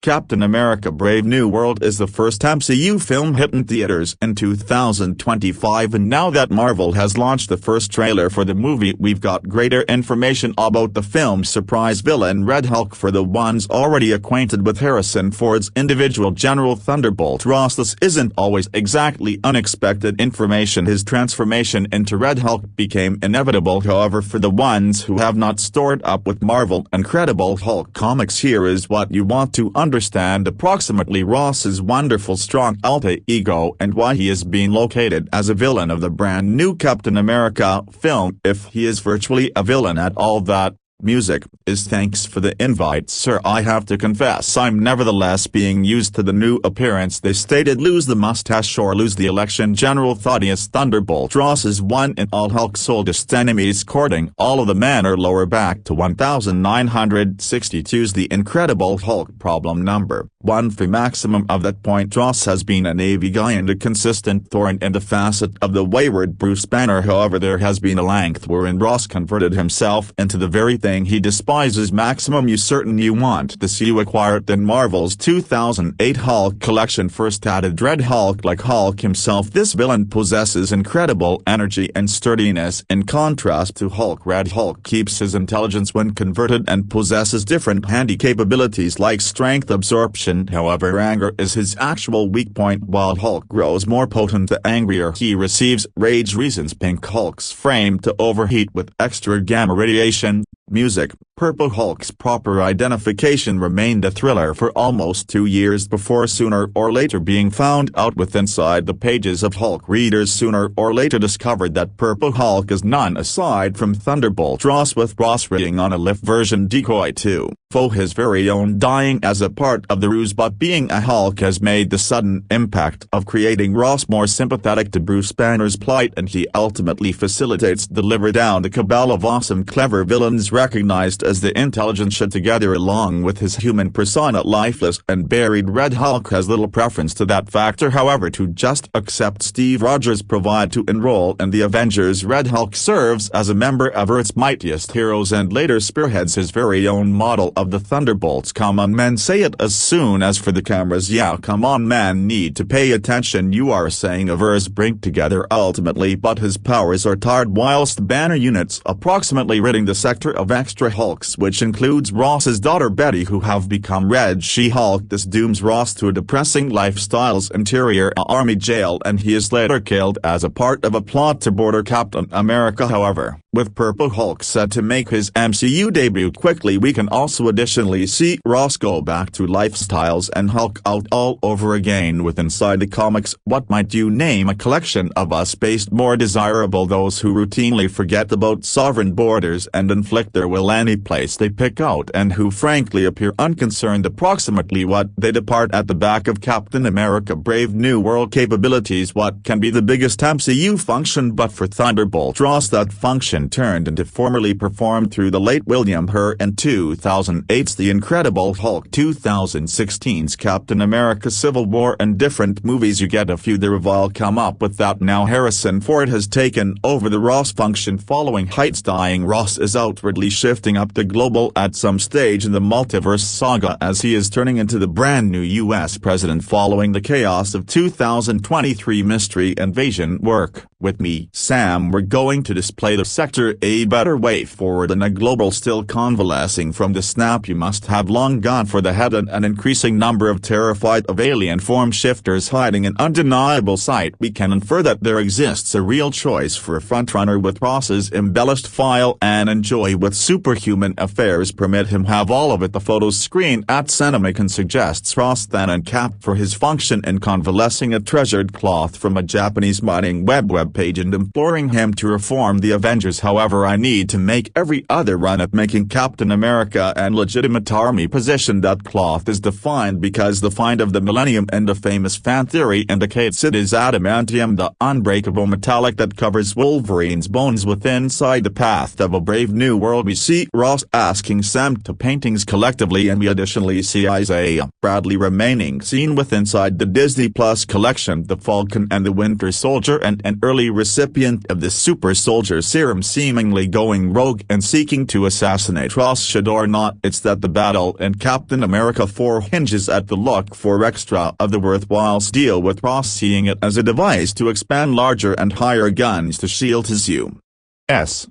Captain America Brave New World is the first MCU film hit in theaters in 2025, and now that Marvel has launched the first trailer for the movie, we've got greater information about the film's surprise villain Red Hulk. For the ones already acquainted with Harrison Ford's individual General Thunderbolt Ross, this isn't always exactly unexpected information. His transformation into Red Hulk became inevitable. However, for the ones who have not stored up with Marvel Incredible Hulk comics, here is what you want to understand approximately Ross's wonderful strong alter ego and why he is being located as a villain of the brand new Captain America film, if he is virtually a villain at all. That music is thanks for the invite, sir. I have to confess I'm nevertheless being used to the new appearance. They stated, lose the mustache or lose the election. General Thaddeus Thunderbolt Ross is one in all Hulk's oldest enemies, courting all of the men are lower back to 1962's The Incredible Hulk. Problem number 1 for maximum of that point, Ross has been a Navy guy and a consistent thorn in the facet of the wayward Bruce Banner. However, there has been a length wherein Ross converted himself into the very thing he despises. Maximum you certain you want to see you acquire it. Then Marvel's 2008 Hulk collection first added Red Hulk. Like Hulk himself, this villain possesses incredible energy and sturdiness. In contrast to Hulk, Red Hulk keeps his intelligence when converted and possesses different handy capabilities like strength absorption. However, anger is his actual weak point. While Hulk grows more potent the angrier he receives rage reasons. Pink Hulk's frame to overheat with extra gamma radiation. Music. Purple Hulk's proper identification remained a thriller for almost 2 years before sooner or later being found out with inside the pages of Hulk. Readers sooner or later discovered that Purple Hulk is none aside from Thunderbolt Ross, with Ross riding on a lift version decoy too. His very own dying as a part of the ruse, but being a Hulk has made the sudden impact of creating Ross more sympathetic to Bruce Banner's plight, and he ultimately facilitates deliver down the cabal of awesome clever villains recognized as the intelligentsia together along with his human persona. Lifeless and buried Red Hulk has little preference to that factor, however, to just accept Steve Rogers' provide to enroll in the Avengers. Red Hulk serves as a member of Earth's mightiest heroes and later spearheads his very own model of the Thunderbolts. Come on men, say it as soon as for the cameras. Yeah, come on man, need to pay attention. You are saying Avers bring together ultimately, but his powers are tired whilst Banner units approximately ridding the sector of extra Hulks, which includes Ross's daughter Betty, who have become Red She-Hulk. This dooms Ross to a depressing lifestyle's interior army jail, and he is later killed as a part of a plot to border Captain America. However, with Purple Hulk set to make his MCU debut quickly, we can also additionally see Ross go back to lifestyles and Hulk out all over again with inside the comics. What might you name a collection of us-based more desirable, those who routinely forget about sovereign borders and inflict their will any place they pick out, and who frankly appear unconcerned approximately what they depart at the back of Captain America Brave New World capabilities. What can be the biggest MCU function but for Thunderbolt Ross? That function turned into formerly performed through the late William Hurt in 2008's The Incredible Hulk, 2016's Captain America Civil War, and different movies. You get a few that have all come up with that. Now Harrison Ford has taken over the Ross function following Heights dying. Ross is outwardly shifting up to global at some stage in the multiverse saga, as he is turning into the brand new US president following the chaos of 2023 mystery invasion. Work with me, Sam. We're going to display the sector a better way forward than a global still convalescing from the snap you must have long gone for the head, and an increasing number of terrified of alien form shifters hiding in undeniable sight. We can infer that there exists a real choice for a frontrunner with Ross's embellished file and enjoy with superhuman affairs. Permit him have all of it. The photos screen at Cinemacon suggests Ross then and Cap for his function in convalescing a treasured cloth from a Japanese mining web page and imploring him to reform the Avengers. However, I need to make every other run at making Captain America an legitimate army position. That cloth is defined because the find of the millennium and a famous fan theory indicates it is adamantium, the unbreakable metallic that covers Wolverine's bones. With inside the path of a Brave New World, we see Ross asking Sam to paintings collectively, and we additionally see Isaiah Bradley remaining seen with inside the Disney Plus collection The Falcon and the Winter Soldier and an early early recipient of the super soldier serum seemingly going rogue and seeking to assassinate Ross should or not. It's that the battle in Captain America 4 hinges at the look for extra of the worthwhile deal, with Ross seeing it as a device to expand larger and higher guns to shield his U.S.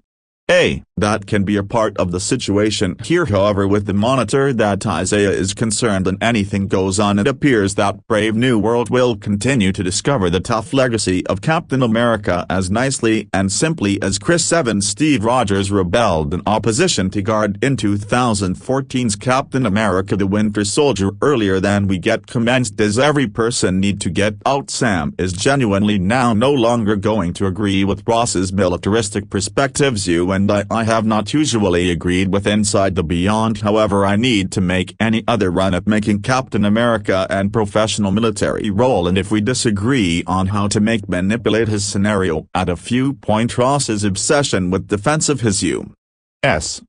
That can be a part of the situation here. However, with the monitor that Isaiah is concerned and anything goes on, it appears that Brave New World will continue to discover the tough legacy of Captain America as nicely and simply as Chris Evans' Steve Rogers rebelled in opposition to Guard in 2014's Captain America the Winter Soldier. Earlier than we get commenced. Does every person need to get out? Sam is genuinely now no longer going to agree with Ross's militaristic perspectives. You and I have not usually agreed with Inside the Beyond. However, I need to make any other run at making Captain America and professional military role, and if we disagree on how to manipulate his scenario at a few point, Ross's obsession with defense of his U.S.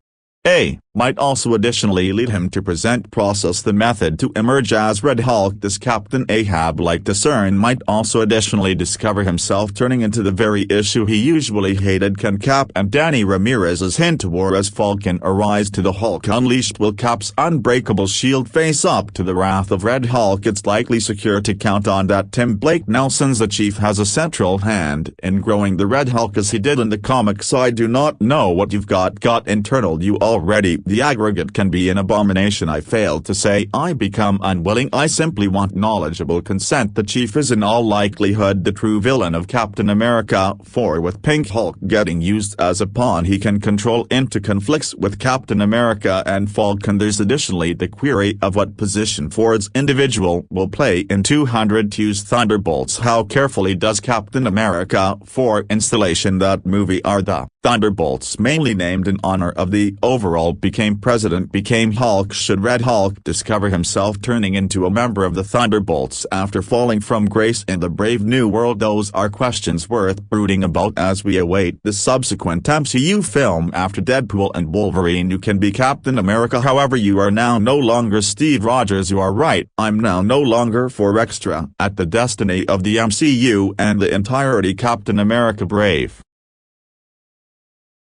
might also additionally lead him to process the method to emerge as Red Hulk. This Captain Ahab-like discern might also additionally discover himself turning into the very issue he usually hated. Can Cap and Danny Ramirez's hint to war as Falcon arise to the Hulk unleashed? Will Cap's unbreakable shield face up to the wrath of Red Hulk? It's likely secure to count on that Tim Blake Nelson's the Chief has a central hand in growing the Red Hulk as he did in the comics. I do not know what you've got internal you already. The aggregate can be an abomination. I failed to say I become unwilling. I simply want knowledgeable consent. The Chief is in all likelihood the true villain of Captain America 4, with Pink Hulk getting used as a pawn he can control into conflicts with Captain America and Falcon. There's additionally the query of what position Ford's individual will play in 202's Thunderbolts. How carefully does Captain America 4 installation that movie are the Thunderbolts, mainly named in honor of the overall became Hulk. Should Red Hulk discover himself turning into a member of the Thunderbolts after falling from grace in the Brave New World? Those are questions worth brooding about as we await the subsequent MCU film after Deadpool and Wolverine. You can be Captain America, however you are now no longer Steve Rogers. You are right, I'm now no longer for extra at the destiny of the MCU and the entirety Captain America Brave.